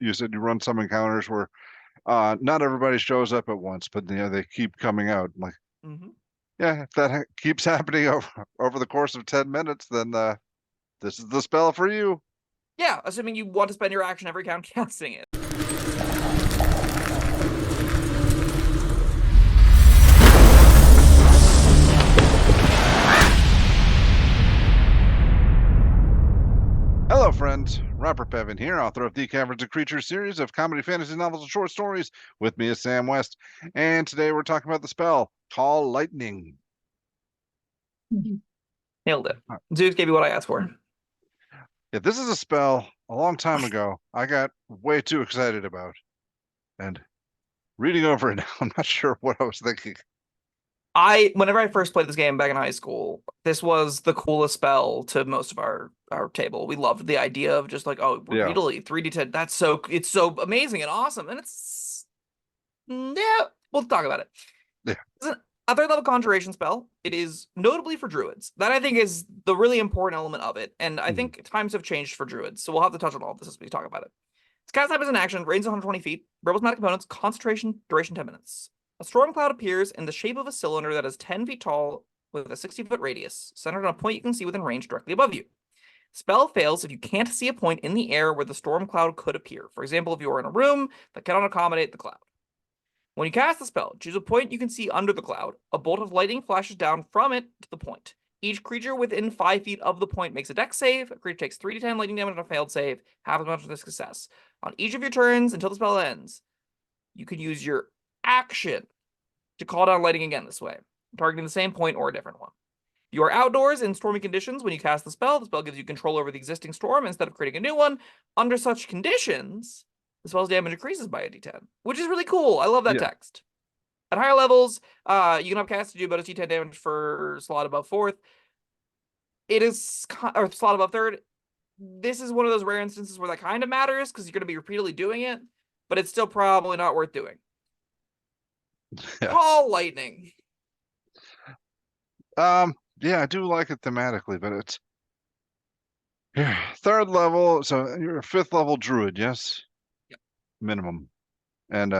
you said you run some encounters where not everybody shows up at once, but they keep coming out. I'm like, yeah, if that keeps happening over the course of 10 minutes, then this is the spell for you. Yeah, assuming you want to spend your action every count casting it. Hello, friends. Robert Bevan here, author of the Caverns Creatures series of comedy, fantasy novels, and short stories. With me is Sam West, and today we're talking about the spell Tall Lightning. Nailed it. Zeus gave you what I asked for. Yeah, this is a spell a long time ago I got way too excited about, and reading over it now, I'm not sure what I was thinking. Whenever I first played this game back in high school, this was the coolest spell to most of our table. We loved the idea of just like, oh, repeatedly 3d10. It's so amazing and awesome. And we'll talk about it. Yeah. It's a third level conjuration spell. It is notably for druids. That I think is the really important element of it. And I think times have changed for druids. So we'll have to touch on all of this as we talk about it. Its cast type is an action, range 120 feet, rebels magic components, concentration, duration 10 minutes. A storm cloud appears in the shape of a cylinder that is 10 feet tall with a 60-foot radius, centered on a point you can see within range directly above you. Spell fails if you can't see a point in the air where the storm cloud could appear. For example, if you are in a room that cannot accommodate the cloud. When you cast the spell, choose a point you can see under the cloud. A bolt of lightning flashes down from it to the point. Each creature within 5 feet of the point makes a dex save. A creature takes 3d10 lightning damage on a failed save, half as much as a success. On each of your turns until the spell ends, you can use your action to call down lightning again this way, targeting the same point or a different one. You are outdoors in stormy conditions when you cast the spell. The spell gives you control over the existing storm instead of creating a new one. Under such conditions, the spell's damage increases by a d10, which is really cool. I love that text. At higher levels, you can upcast to do about a d10 damage for slot above 4th. Or slot above 3rd. This is one of those rare instances where that kind of matters because you're going to be repeatedly doing it, but it's still probably not worth doing. Tall lightning. Yeah, I do like it thematically, but it's 3rd level, so you're a 5th level druid, yes? Yep. Minimum. And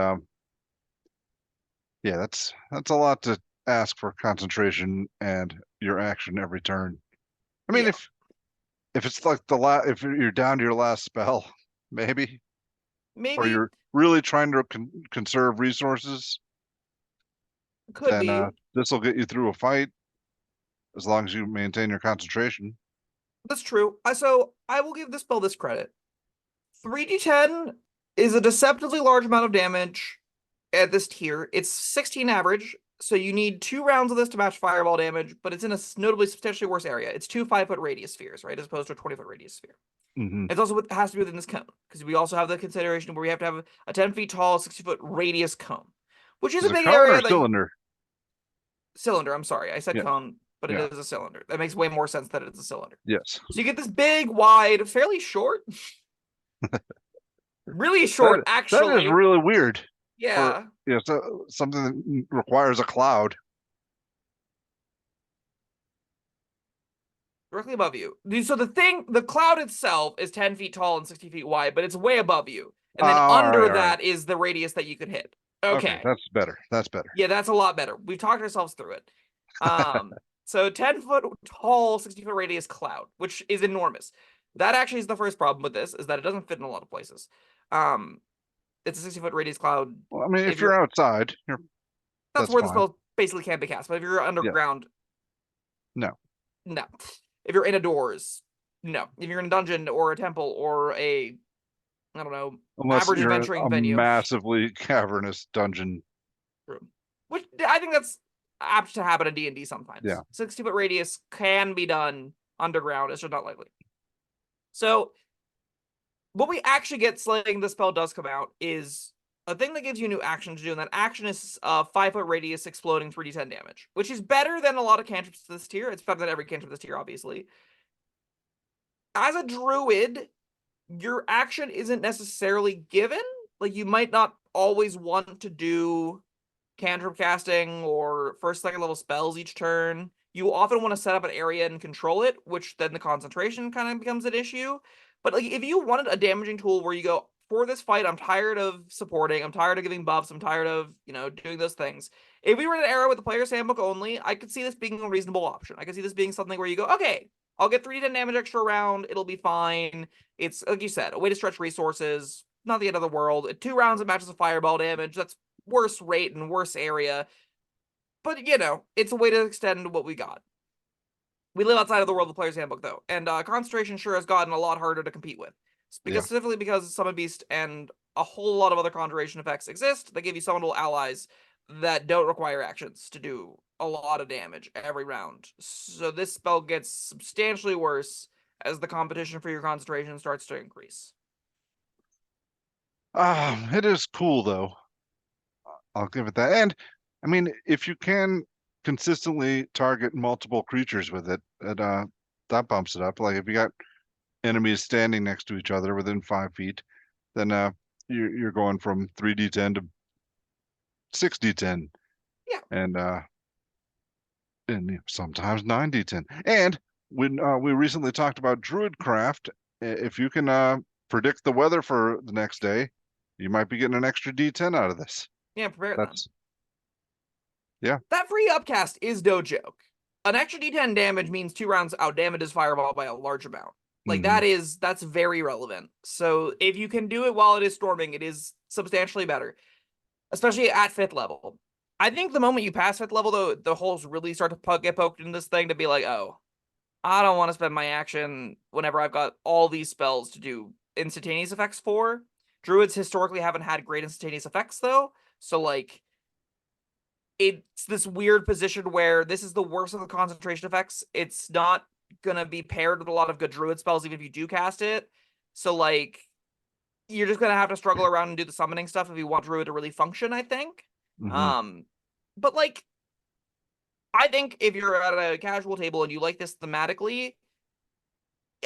yeah, that's a lot to ask for concentration and your action every turn. I mean, if it's like if you're down to your last spell, maybe. Or you're really trying to conserve resources. Could be. This will get you through a fight as long as you maintain your concentration. That's true. So I will give this spell this credit. 3d10 is a deceptively large amount of damage at this tier. It's 16 average, so you need 2 rounds of this to match fireball damage, but it's in a notably substantially worse area. It's 2 5-foot radius spheres, right, as opposed to a 20-foot radius sphere. It's also has to be within this cone, because we also have the consideration where we have to have a 10 feet tall, 60-foot radius cone, which is a big area. Cylinder, I'm sorry. I said cone, but it is a cylinder. That makes way more sense that it's a cylinder. Yes. So you get this big, wide, fairly short, really short, actually. That is really weird. Yeah. So something that requires a cloud. Directly above you. So the cloud itself is 10 feet tall and 60 feet wide, but it's way above you. And then under that is the radius that you could hit. Okay. That's better. That's better. Yeah, that's a lot better. We've talked ourselves through it. So 10-foot tall, 60-foot radius cloud, which is enormous. That actually is the first problem with this, is that it doesn't fit in a lot of places. It's a 60-foot radius cloud. Well, I mean, if you're outside, that's where the spell basically can't be cast. But if you're underground, no. If you're indoors, no. If you're in a dungeon or a temple or average adventuring venue, massively cavernous dungeon room, which I think that's apt to happen in D&D sometimes. 60-foot radius can be done underground. It's just not likely. So what we actually get slaying the spell does come out is a thing that gives you a new action to do, and that action is 5-foot radius exploding 3d10 damage, which is better than a lot of cantrips this tier. It's better than every cantrip this tier, obviously. As a druid, your action isn't necessarily given. Like, you might not always want to do cantrip casting or first, second level spells each turn. You often want to set up an area and control it, which then the concentration kind of becomes an issue. But like, if you wanted a damaging tool where you go, for this fight, I'm tired of supporting. I'm tired of giving buffs. I'm tired of, doing those things. If we were in an era with the player's handbook only, I could see this being a reasonable option. I could see this being something where you go, okay, I'll get 3d10 damage extra around. It'll be fine. It's, like you said, a way to stretch resources. Not the end of the world. 2 rounds it matches a fireball damage. That's worse rate and worse area. But, it's a way to extend what we got. We live outside of the world of the player's handbook, though. And concentration sure has gotten a lot harder to compete with. Specifically because Summon Beast and a whole lot of other conjuration effects exist that give you summonable allies that don't require actions to do a lot of damage every round. So this spell gets substantially worse as the competition for your concentration starts to increase. It is cool though. I'll give it that. And I mean, if you can consistently target multiple creatures with it, that bumps it up. Like if you got enemies standing next to each other within 5 feet, then you're going from 3d10 to 6d10. Yeah. And sometimes 9d10. And when we recently talked about Druidcraft, if you can predict the weather for the next day, you might be getting an extra d10 out of this. Yeah, prepare That's them. Yeah. That free upcast is no joke. An extra d10 damage means 2 rounds out damages fireball by a large amount. Like that's very relevant. So if you can do it while it is storming, it is substantially better, especially at 5th level. I think the moment you pass 5th level, though, the holes really start to get poked in this thing to be like, oh, I don't want to spend my action whenever I've got all these spells to do instantaneous effects for. Druids historically haven't had great instantaneous effects, though. So, like, it's this weird position where this is the worst of the concentration effects. It's not going to be paired with a lot of good Druid spells, even if you do cast it. So, like, you're just going to have to struggle around and do the summoning stuff if you want Druid to really function, I think. But, like, I think if you're at a casual table and you like this thematically,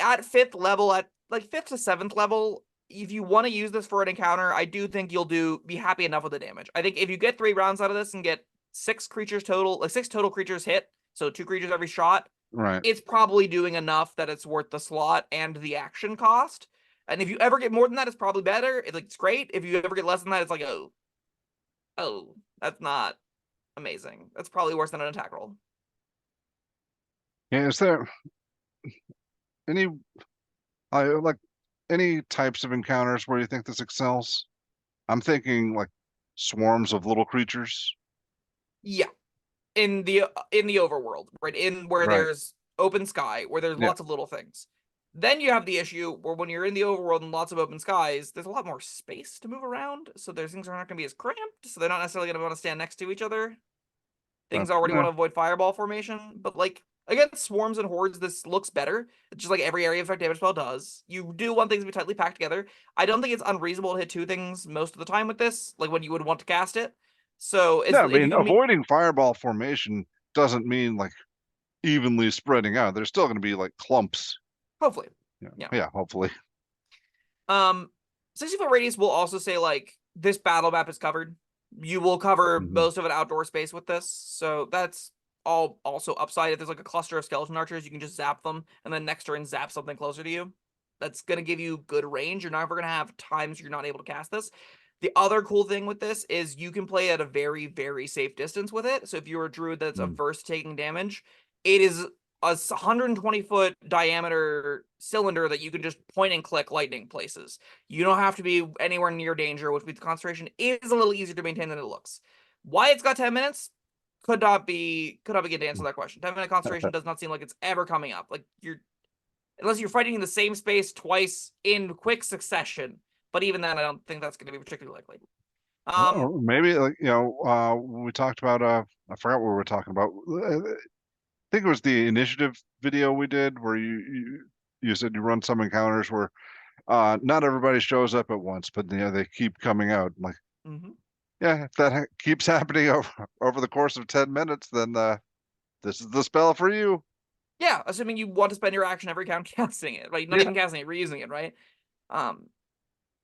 at 5th level, at like 5th to 7th level, if you want to use this for an encounter, I do think you'll be happy enough with the damage. I think if you get 3 rounds out of this and get 6 creatures total, like 6 total creatures hit, so 2 creatures every shot, right. It's probably doing enough that it's worth the slot and the action cost. And if you ever get more than that, it's probably better. It's great. If you ever get less than that, it's like, oh, that's not amazing. That's probably worse than an attack roll. Yeah, is there any like any types of encounters where you think this excels? I'm thinking like swarms of little creatures. Yeah. In the overworld, right? In where Right. there's open sky, where there's Yeah. lots of little things. Then you have the issue where when you're in the overworld and lots of open skies, there's a lot more space to move around. So there's things are not going to be as cramped. So they're not necessarily going to want to stand next to each other. Things already want to avoid fireball formation. But like, against swarms and hordes, this looks better. It's just like every area effect damage spell does. You do want things to be tightly packed together. I don't think it's unreasonable to hit 2 things most of the time with this, like when you would want to cast it. So Yeah, I if you mean, can avoiding fireball formation doesn't mean like evenly spreading out. There's still going to be like clumps. hopefully. Yeah, hopefully. 60-foot radius will also say like this battle map is covered. You will cover most of an outdoor space with this, so that's all also upside. If there's like a cluster of skeleton archers, you can just zap them, and then next turn zap something closer to you. That's gonna give you good range. You're never gonna have times you're not able to cast this. The other cool thing with this is you can play at a very, very safe distance with it. So if you're a druid that's averse to taking damage, it is a 120-foot diameter cylinder that you can just point and click lightning places. You don't have to be anywhere near danger, which with concentration is a little easier to maintain than it looks. Why it's got 10 minutes could not begin to answer that question. 10-minute concentration does not seem like it's ever coming up. Like unless you're fighting in the same space twice in quick succession. But even then, I don't think that's going to be particularly likely. Or maybe like we talked about I forgot what we were talking about. I think it was the initiative video we did where you said you run some encounters where not everybody shows up at once, but they keep coming out. I'm like, yeah, if that keeps happening over the course of 10 minutes, then this is the spell for you. Yeah, assuming you want to spend your action every count casting it, right? Not even casting it, reusing it, right?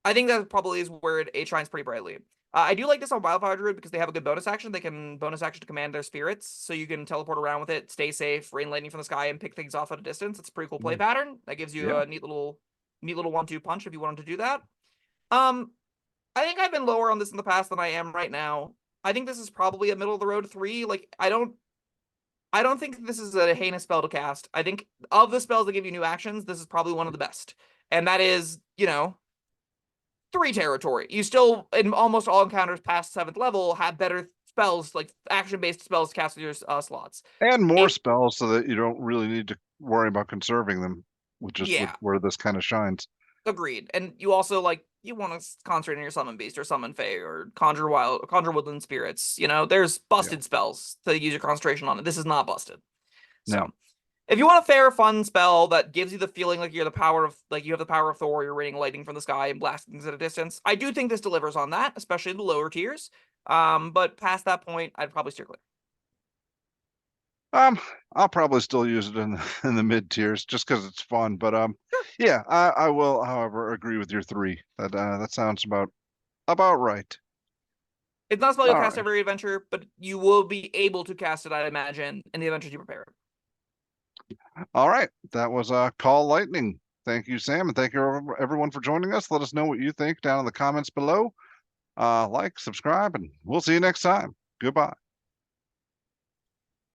I think that probably is where it shines pretty brightly. I do like this on Wildfire Druid because they have a good bonus action. They can bonus action to command their spirits, so you can teleport around with it, stay safe, rain lightning from the sky, and pick things off at a distance. It's a pretty cool play pattern. That gives you a neat little 1-2 punch if you wanted to do that. I think I've been lower on this in the past than I am right now. I think this is probably a middle of the road 3. Like, I don't think this is a heinous spell to cast. I think of the spells that give you new actions, this is probably one of the best. And that is, 3 territory. You still, in almost all encounters past 7th level, have better spells, like action-based spells to cast with your slots. And more spells so that you don't really need to worry about conserving them, which is Yeah, where this kind of shines. agreed. And you also, like, you want to concentrate on your Summon Beast or Summon Fae or Conjure Woodland Spirits. There's busted spells to use your concentration on it. This is not busted. So, No. if you want a fair, fun spell that gives you the feeling like you have the power of Thor, you're raining lightning from the sky and blasting things at a distance, I do think this delivers on that, especially in the lower tiers. But past that point, I'd probably steer clear. I'll probably still use it in the mid tiers just because it's fun. But yeah, I will, however, agree with your 3. That sounds about right. It's not a spell you'll All cast right. every adventure, but you will be able to cast it, I imagine, in the adventures you prepare. All right, that was Call Lightning. Thank you, Sam, and thank you everyone for joining us. Let us know what you think down in the comments below. Like, subscribe, and we'll see you next time. Goodbye.